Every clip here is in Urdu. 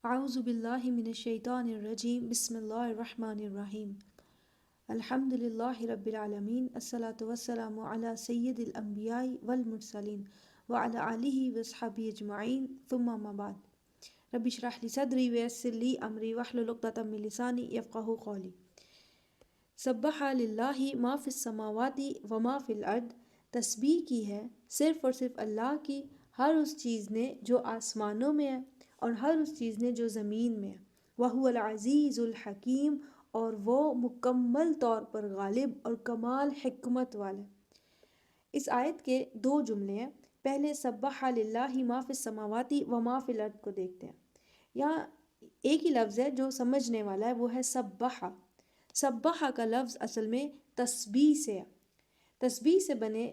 اعوذ باللہ من الشیطان الرجیم بسم اللہ الرحمن الرحیم الحمد للہ رب العالمین الصلاۃ والسلام علی سید الانبیاء والمرسلین وعلی آلہ وصحبہ اجمعین ثم اما بعد رب اشرح لی صدری ویسر لی امری واحلل عقدۃ من لسانی یفقہوا قولی سبح للہ ما فی السماوات وما فی الارض، تسبیح کی ہے صرف اور صرف اللہ کی، ہر اس چیز نے جو آسمانوں میں ہے اور ہر اس چیز نے جو زمین میں ہے۔ وَهُوَ الْعَزِيزُ الْحَكِيمُ، اور وہ مکمل طور پر غالب اور کمال حکمت والا ہے۔ اس آیت کے دو جملے ہیں۔ پہلے سبح للہ ما فی السماوات وما فی الارض کو دیکھتے ہیں۔ یہاں ایک ہی لفظ ہے جو سمجھنے والا ہے، وہ ہے سبح۔ سبح کا لفظ اصل میں تسبیح سے ہے۔ تسبیح سے بنے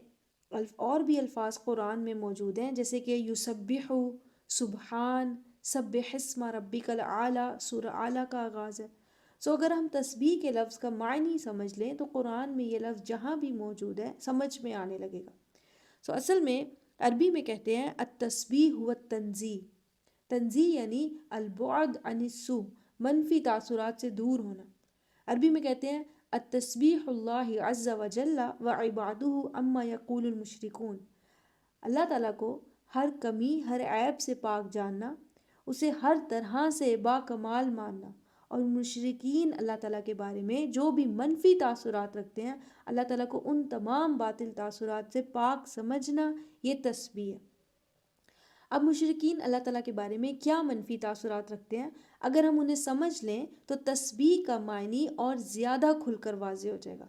اور بھی الفاظ قرآن میں موجود ہیں، جیسے کہ یسبح، سبحان، سبح اسم ربک الاعلی، سورہ اعلیٰ کا آغاز ہے۔ اگر ہم تسبیح کے لفظ کا معنی سمجھ لیں تو قرآن میں یہ لفظ جہاں بھی موجود ہے سمجھ میں آنے لگے گا۔ اصل میں عربی میں کہتے ہیں التسبیح هو التنزیہ۔ تنزیہ یعنی البعد عن السوء، منفی تاثرات سے دور ہونا۔ عربی میں کہتے ہیں التسبیح اللہ عز وجل وعبادہ اما یقول المشرکون۔ اللہ تعالیٰ کو ہر کمی، ہر عیب سے پاک جاننا، اسے ہر طرح سے با کمال ماننا، اور مشرکین اللہ تعالیٰ کے بارے میں جو بھی منفی تاثرات رکھتے ہیں، اللہ تعالیٰ کو ان تمام باطل تاثرات سے پاک سمجھنا، یہ تسبیح ہے۔ اب مشرکین اللہ تعالیٰ کے بارے میں کیا منفی تاثرات رکھتے ہیں، اگر ہم انہیں سمجھ لیں تو تسبیح کا معنی اور زیادہ کھل کر واضح ہو جائے گا۔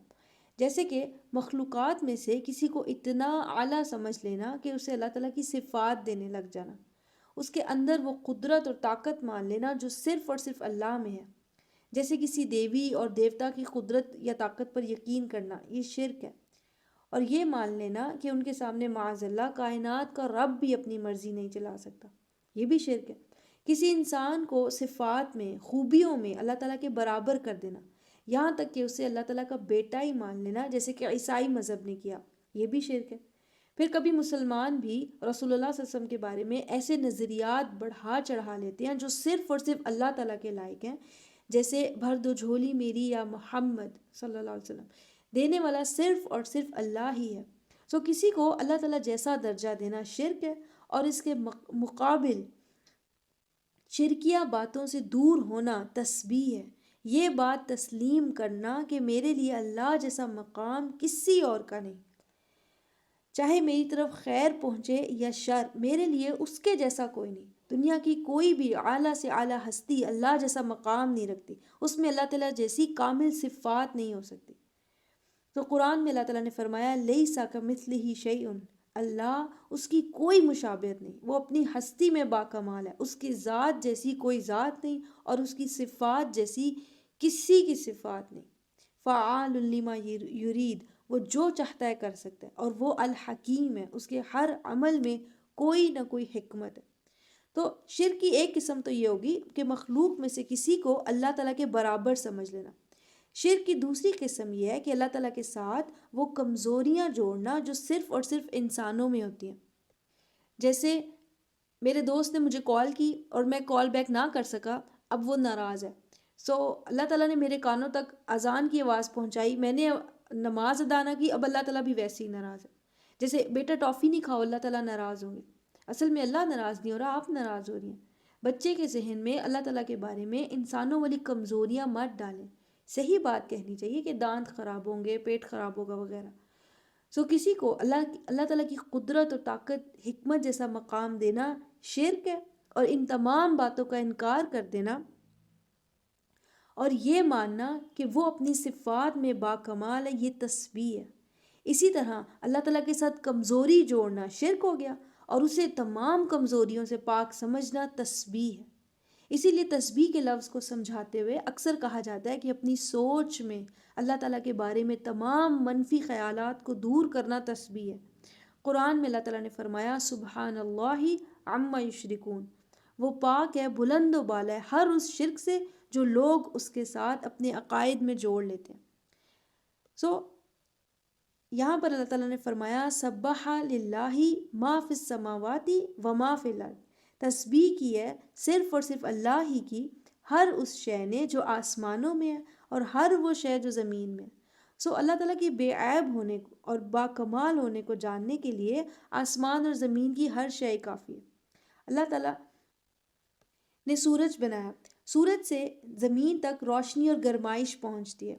جیسے کہ مخلوقات میں سے کسی کو اتنا اعلیٰ سمجھ لینا کہ اسے اللہ تعالیٰ کی صفات دینے لگ جانا، اس کے اندر وہ قدرت اور طاقت مان لینا جو صرف اور صرف اللہ میں ہے، جیسے کسی دیوی اور دیوتا کی قدرت یا طاقت پر یقین کرنا، یہ شرک ہے۔ اور یہ مان لینا کہ ان کے سامنے معاذ اللہ کائنات کا رب بھی اپنی مرضی نہیں چلا سکتا، یہ بھی شرک ہے۔ کسی انسان کو صفات میں، خوبیوں میں اللہ تعالیٰ کے برابر کر دینا، یہاں تک کہ اسے اللہ تعالیٰ کا بیٹا ہی مان لینا، جیسے کہ عیسائی مذہب نے کیا، یہ بھی شرک ہے۔ پھر کبھی مسلمان بھی رسول اللہ صلی اللہ علیہ وسلم کے بارے میں ایسے نظریات بڑھا چڑھا لیتے ہیں جو صرف اور صرف اللہ تعالیٰ کے لائق ہیں، جیسے بھر دو جھولی میری یا محمد صلی اللہ علیہ وسلم، دینے والا صرف اور صرف اللہ ہی ہے۔ کسی کو اللہ تعالیٰ جیسا درجہ دینا شرک ہے، اور اس کے مقابل شرکیہ باتوں سے دور ہونا تسبیح ہے۔ یہ بات تسلیم کرنا کہ میرے لیے اللہ جیسا مقام کسی اور کا نہیں، چاہے میری طرف خیر پہنچے یا شر، میرے لیے اس کے جیسا کوئی نہیں۔ دنیا کی کوئی بھی اعلیٰ سے اعلیٰ ہستی اللہ جیسا مقام نہیں رکھتی، اس میں اللہ تعالیٰ جیسی کامل صفات نہیں ہو سکتی۔ قرآن میں اللہ تعالیٰ نے فرمایا لیسا کمثلہ شیء، اللہ، اس کی کوئی مشابہت نہیں، وہ اپنی ہستی میں باکمال ہے، اس کی ذات جیسی کوئی ذات نہیں، اور اس کی صفات جیسی کسی کی صفات نہیں۔ فعال لما یرید، وہ جو چاہتا ہے کر سکتا ہے، اور وہ الحکیم ہے، اس کے ہر عمل میں کوئی نہ کوئی حکمت ہے۔ شرک کی ایک قسم تو یہ ہوگی کہ مخلوق میں سے کسی کو اللہ تعالیٰ کے برابر سمجھ لینا۔ شرک کی دوسری قسم یہ ہے کہ اللہ تعالیٰ کے ساتھ وہ کمزوریاں جوڑنا جو صرف اور صرف انسانوں میں ہوتی ہیں۔ جیسے میرے دوست نے مجھے کال کی اور میں کال بیک نہ کر سکا، اب وہ ناراض ہے۔ اللہ تعالیٰ نے میرے کانوں تک اذان کی آواز پہنچائی، میں نے نماز ادا نہ کی، اب اللہ تعالیٰ بھی ویسے ہی ناراض ہے۔ جیسے بیٹا ٹافی نہیں کھاؤ، اللہ تعالیٰ ناراض ہوں گے، اصل میں اللہ ناراض نہیں ہو رہا، آپ ناراض ہو رہی ہیں۔ بچے کے ذہن میں اللہ تعالیٰ کے بارے میں انسانوں والی کمزوریاں مت ڈالیں، صحیح بات کہنی چاہیے کہ دانت خراب ہوں گے، پیٹ خراب ہوگا وغیرہ۔ کسی کو اللہ تعالیٰ کی قدرت اور طاقت، حکمت جیسا مقام دینا شرک ہے، اور ان تمام باتوں کا انکار کر دینا اور یہ ماننا کہ وہ اپنی صفات میں باکمال ہے، یہ تسبیح ہے۔ اسی طرح اللہ تعالیٰ کے ساتھ کمزوری جوڑنا شرک ہو گیا، اور اسے تمام کمزوریوں سے پاک سمجھنا تسبیح ہے۔ اسی لیے تسبیح کے لفظ کو سمجھاتے ہوئے اکثر کہا جاتا ہے کہ اپنی سوچ میں اللہ تعالیٰ کے بارے میں تمام منفی خیالات کو دور کرنا تسبیح ہے۔ قرآن میں اللہ تعالیٰ نے فرمایا سبحان اللہ عما یشرکون، وہ پاک ہے، بلند و بالا ہے ہر اس شرک سے جو لوگ اس کے ساتھ اپنے عقائد میں جوڑ لیتے ہیں۔ یہاں پر اللہ تعالیٰ نے فرمایا سبح للہ ما فی السماوات وما فی الارض، تسبیح کی ہے صرف اور صرف اللہ ہی کی، ہر اس شے نے جو آسمانوں میں ہے اور ہر وہ شے جو زمین میں ہے۔ سو اللہ تعالیٰ کی بے عیب ہونے کو اور باکمال ہونے کو جاننے کے لیے آسمان اور زمین کی ہر شے کافی ہے۔ اللہ تعالیٰ نے سورج بنایا، سورج سے زمین تک روشنی اور گرمائش پہنچتی ہے۔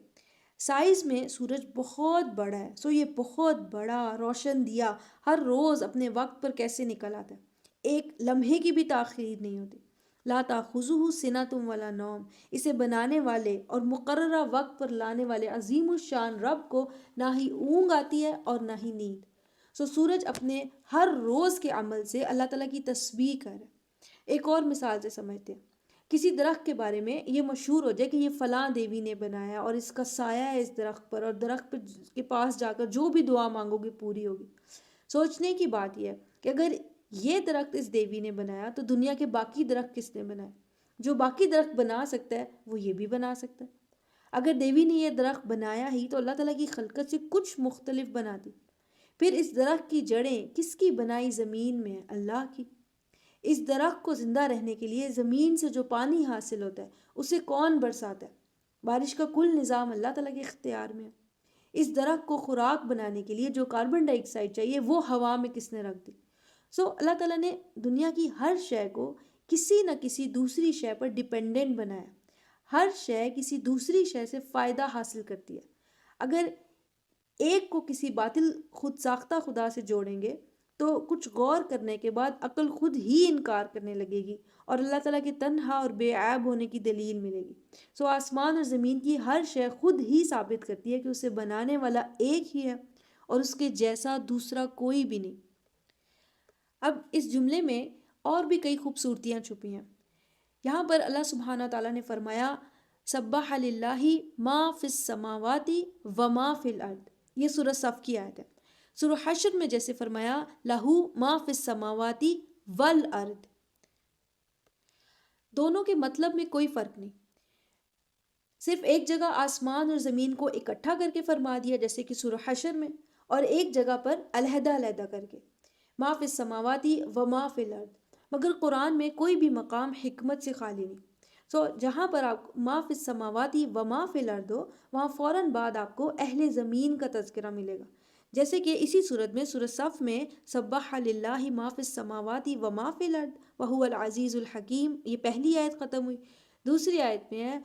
سائز میں سورج بہت بڑا ہے، سو یہ بہت بڑا روشن دیا ہر روز اپنے وقت پر کیسے نکل آتا ہے، ایک لمحے کی بھی تاخیر نہیں ہوتی۔ لا تاخذہ سنۃ ولا نوم، اسے بنانے والے اور مقررہ وقت پر لانے والے عظیم الشان رب کو نہ ہی اونگ آتی ہے اور نہ ہی نیند۔ سو سورج اپنے ہر روز کے عمل سے اللہ تعالیٰ کی تسبیح کر رہا ہے۔ ایک اور مثال سے سمجھتے ہیں، کسی درخت کے بارے میں یہ مشہور ہو جائے کہ یہ فلاں دیوی نے بنایا اور اس کا سایہ ہے اس درخت پر، اور درخت کے پاس جا کر جو بھی دعا مانگو گے پوری ہوگی۔ سوچنے کی بات یہ ہے کہ اگر یہ درخت اس دیوی نے بنایا تو دنیا کے باقی درخت کس نے بنائے؟ جو باقی درخت بنا سکتا ہے وہ یہ بھی بنا سکتا ہے۔ اگر دیوی نے یہ درخت بنایا ہی تو اللہ تعالیٰ کی خلقت سے کچھ مختلف بناتی۔ پھر اس درخت کی جڑیں کس کی بنائی زمین میں ہے؟ اللہ کی۔ اس درخت کو زندہ رہنے کے لیے زمین سے جو پانی حاصل ہوتا ہے اسے کون برساتا ہے؟ بارش کا کل نظام اللہ تعالیٰ کے اختیار میں ہے۔ اس درخت کو خوراک بنانے کے لیے جو کاربن ڈائی آکسائڈ چاہیے وہ ہوا میں کس نے رکھ دی؟ سو اللہ تعالیٰ نے دنیا کی ہر شے کو کسی نہ کسی دوسری شے پر ڈیپینڈنٹ بنایا۔ ہر شے کسی دوسری شے سے فائدہ حاصل کرتی ہے۔ اگر ایک کو کسی باطل خود ساختہ خدا سے جوڑیں گے تو کچھ غور کرنے کے بعد عقل خود ہی انکار کرنے لگے گی اور اللہ تعالیٰ کے تنہا اور بے عیب ہونے کی دلیل ملے گی۔ سو آسمان اور زمین کی ہر شے خود ہی ثابت کرتی ہے کہ اسے بنانے والا ایک ہی ہے اور اس کے جیسا دوسرا کوئی بھی نہیں۔ اب اس جملے میں اور بھی کئی خوبصورتیاں چھپی ہیں۔ یہاں پر اللہ سبحانہ تعالیٰ نے فرمایا سبح للہ ما فی السماوات و ما فی الارض، یہ سورہ صف کی آیت ہے۔ سورہ حشر میں جیسے فرمایا لہو ما فی السماوات والارض، دونوں کے مطلب میں کوئی فرق نہیں، صرف ایک جگہ آسمان اور زمین کو اکٹھا کر کے فرما دیا جیسے کہ سورہ حشر میں، اور ایک جگہ پر علیحدہ علیحدہ کر کے ما فی السماوات و ما فی الارض۔ مگر قرآن میں کوئی بھی مقام حکمت سے خالی نہیں۔ سو جہاں پر آپ ما فی السماوات و ما فی الارض ہو وہاں فوراً بعد آپ کو اہل زمین کا تذکرہ ملے گا، جیسے کہ اسی صورت میں سورہ صف میں سبح للہ ما فی السماوات و ما فی الارض وہو العزیز الحکیم، یہ پہلی آیت ختم ہوئی۔ دوسری آیت میں ہے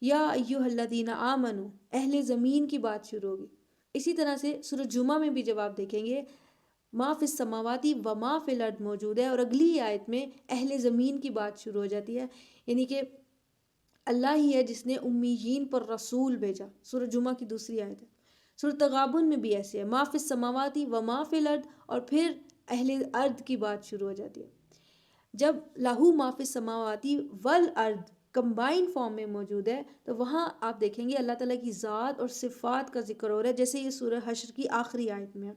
یا ایھا الذین آمنو، اہل زمین کی بات شروع ہوگی۔ اسی طرح سے سورہ جمعہ میں بھی جب آپ دیکھیں گے ما فی السماوات و ما فی الارض موجود ہے اور اگلی آیت میں اہل زمین کی بات شروع ہو جاتی ہے، یعنی کہ اللہ ہی ہے جس نے امیین پر رسول بھیجا، سورہ جمعہ کی دوسری آیت ہے۔ سورہ تغابن میں بھی ایسے ہے ما فی السماوات و ما فی الارض، اور پھر اہل ارض کی بات شروع ہو جاتی ہے۔ جب لہو ما فی السماوات والارض کمبائن فارم میں موجود ہے تو وہاں آپ دیکھیں گے اللہ تعالیٰ کی ذات اور صفات کا ذکر ہو رہا ہے، جیسے یہ سورہ حشر کی آخری آیت میں ہے۔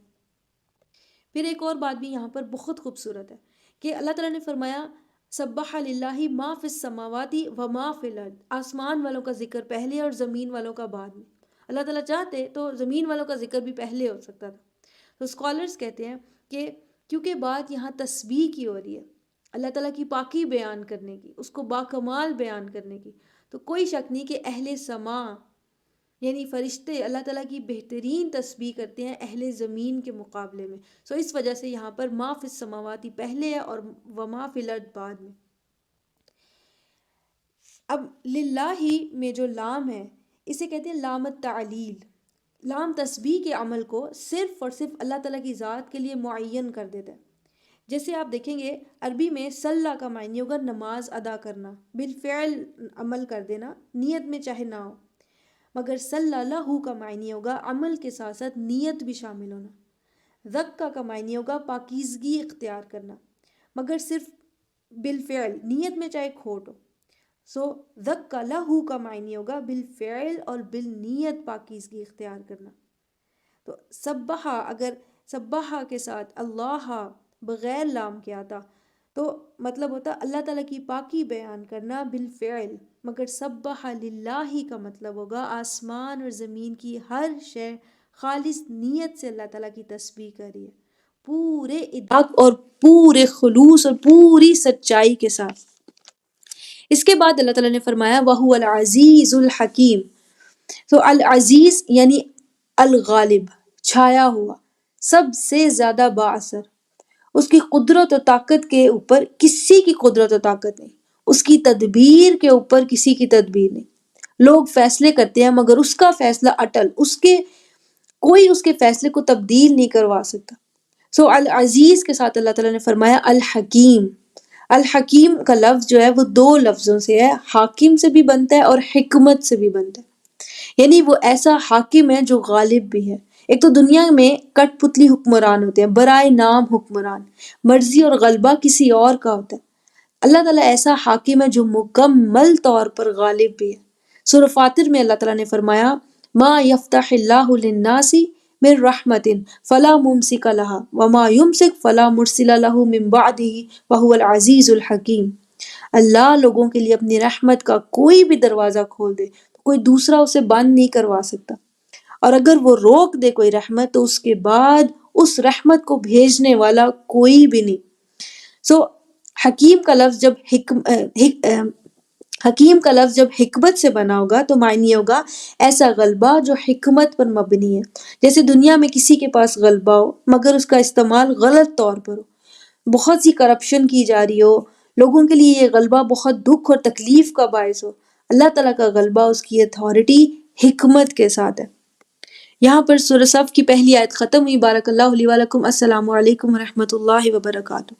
پھر ایک اور بات بھی یہاں پر بہت خوبصورت ہے کہ اللہ تعالیٰ نے فرمایا سبح للہ ما فی السماوات و ما فی الارض، آسمان والوں کا ذکر پہلے اور زمین والوں کا بعد میں۔ اللہ تعالیٰ چاہتے تو زمین والوں کا ذکر بھی پہلے ہو سکتا تھا۔ تو اسکالرز کہتے ہیں کہ کیونکہ بات یہاں تسبیح کی ہو رہی ہے، اللہ تعالیٰ کی پاکی بیان کرنے کی، اس کو باکمال بیان کرنے کی، تو کوئی شک نہیں کہ اہل سما یعنی فرشتے اللہ تعالیٰ کی بہترین تسبیح کرتے ہیں اہل زمین کے مقابلے میں۔ سو اس وجہ سے یہاں پر ما فی السماوات پہلے ہے اور وما فی الارض بعد میں۔ اب للہ میں جو لام ہے اسے کہتے ہیں لام التعلیل۔ لام تسبیح کے عمل کو صرف اور صرف اللہ تعالیٰ کی ذات کے لیے معین کر دیتا ہے۔ جیسے آپ دیکھیں گے عربی میں صلی کا معنی ہوگا نماز ادا کرنا، بالفعل عمل کر دینا، نیت میں چاہے نہ ہو، مگر صلی لہو کا معنی ہوگا عمل کے ساتھ ساتھ نیت بھی شامل ہونا۔ ذکا کا معنی ہوگا پاکیزگی اختیار کرنا، مگر صرف بالفعل، نیت میں چاہے کھوٹ ہو۔ سو ذکا لہو کا معنی ہوگا بالفعل اور بالنیت پاکیزگی اختیار کرنا۔ تو سبحہ، اگر سبحہ کے ساتھ اللہ بغیر لام کے آتا تو مطلب ہوتا اللہ تعالیٰ کی پاکی بیان کرنا بالفعل، مگر سبح للہ کا مطلب ہوگا آسمان اور زمین کی ہر شے خالص نیت سے اللہ تعالیٰ کی تسبیح کر رہی ہے، پورے ادراک اور پورے خلوص اور پوری سچائی کے ساتھ۔ اس کے بعد اللہ تعالیٰ نے فرمایا وَهُوَ الْعَزِيزُ الْحَكِيمُ۔ تو العزیز یعنی الغالب، چھایا ہوا، سب سے زیادہ بااثر۔ اس کی قدرت و طاقت کے اوپر کسی کی قدرت و طاقت نہیں، اس کی تدبیر کے اوپر کسی کی تدبیر نہیں۔ لوگ فیصلے کرتے ہیں مگر اس کا فیصلہ اٹل، کوئی اس کے فیصلے کو تبدیل نہیں کروا سکتا۔ سو العزیز کے ساتھ اللہ تعالیٰ نے فرمایا الحکیم۔ الحکیم کا لفظ جو ہے وہ دو لفظوں سے ہے، حاکم سے بھی بنتا ہے اور حکمت سے بھی بنتا ہے، یعنی وہ ایسا حاکم ہے جو غالب بھی ہے۔ ایک تو دنیا میں کٹ پتلی حکمران ہوتے ہیں، برائے نام حکمران، مرضی اور غلبہ کسی اور کا ہوتا ہے۔ اللہ تعالیٰ ایسا حاکم ہے جو مکمل طور پر غالب بھی ہے۔ سورہ فاطر میں اللہ تعالیٰ نے فرمایا ما یفتح اللہ للناس من رحمت فلا ممسک لها وما یمسک فلا مرسل له من بعدہ وہو العزیز الحکیم۔ اللہ لوگوں کے لیے اپنی رحمت کا کوئی بھی دروازہ کھول دے تو کوئی دوسرا اسے بند نہیں کروا سکتا، اور اگر وہ روک دے کوئی رحمت تو اس کے بعد اس رحمت کو بھیجنے والا کوئی بھی نہیں۔ سو حکیم کا لفظ جب حکمت سے بنا ہوگا تو معنی ہوگا ایسا غلبہ جو حکمت پر مبنی ہے۔ جیسے دنیا میں کسی کے پاس غلبہ ہو مگر اس کا استعمال غلط طور پر ہو، بہت سی کرپشن کی جا رہی ہو، لوگوں کے لیے یہ غلبہ بہت دکھ اور تکلیف کا باعث ہو، اللہ تعالیٰ کا غلبہ اس کی اتھارٹی حکمت کے ساتھ ہے۔ یہاں پر سورہ صف کی پہلی آیت ختم ہوئی۔ بارک اللہ لی ولکم۔ السلام علیکم ورحمۃ اللہ وبرکاتہ۔